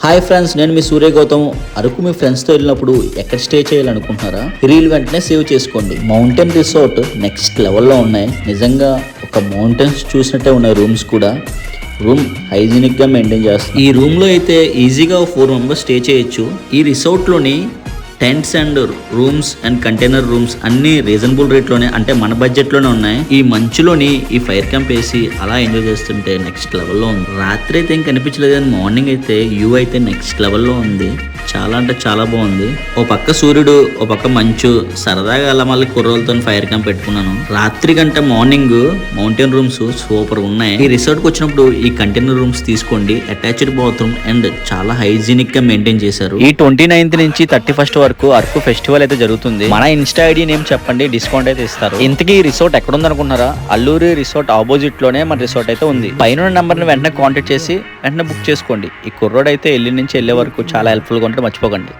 Hi friends, నేను మీ సూర్య గౌతమ్. అరకు మీ ఫ్రెండ్స్తో వెళ్ళినప్పుడు ఎక్కడ స్టే చేయాలనుకుంటున్నారా? రీల్ వెంటనే సేవ్ చేసుకోండి. మౌంటైన్ రిసార్ట్ నెక్స్ట్ లెవెల్లో ఉన్నాయి. నిజంగా ఒక మౌంటైన్స్ చూసినట్టే ఉన్నాయి. రూమ్స్ కూడా రూమ్ హైజీనిక్గా మెయింటైన్ చేస్తారు. ఈ రూమ్లో అయితే ఈజీగా 4 మెంబర్స్ స్టే చేయొచ్చు. ఈ రిసార్ట్లోని tents and rooms and container rooms అన్ని రీజనబుల్ రేట్లోనే, అంటే మన బడ్జెట్లోనే ఉన్నాయి. ఈ మంచులోని ఈ ఫైర్ క్యాంప్ వేసి అలా ఎంజాయ్ చేస్తుంటే నెక్స్ట్ లెవెల్లో ఉంది. రాత్రి అయితే ఏం కనిపించలేదు, కానీ మార్నింగ్ అయితే వ్యూ అయితే నెక్స్ట్ లెవెల్లో ఉంది. చాలా అంటే చాలా బాగుంది. ఓ పక్క సూర్యుడు, ఓ పక్క మంచు. సరదాగా అలా మళ్ళీ కుర్రోలతో ఫైర్ క్యాంప్ పెట్టుకున్నాను. రాత్రి కంటే మార్నింగ్ మౌంటైన్ రూమ్స్ సూపర్ ఉన్నాయి. ఈ రిసార్ట్ కి వచ్చినప్పుడు ఈ కంటైనర్ రూమ్స్ తీసుకోండి. అటాచ్డ్ బాత్రూమ్ అండ్ చాలా హైజీనిక్ గా మెయింటైన్ చేశారు. ఈ 29th నుంచి 31st వరకు అరకు ఫెస్టివల్ అయితే జరుగుతుంది. మన ఇన్స్టా ఐడి నేమ్ చెప్పండి, డిస్కౌంట్ అయితే ఇస్తారు. ఇంతకీ ఈ రిసార్ట్ ఎక్కడ ఉంది అనుకుంటున్నారా? అల్లూరి రిసార్ట్ ఆపోజిట్ లోనే మన రిసార్ట్ అయితే ఉంది. పైన నెంబర్ ని వెంటనే కాంటాక్ట్ చేసి వెంటనే బుక్ చేసుకోండి. ఈ కుర్రోడ్ అయితే ఎల్లి నుంచి వెళ్ళే వరకు చాలా హెల్ప్ఫుల్ గా ఉంటుంది, మర్చిపోకండి.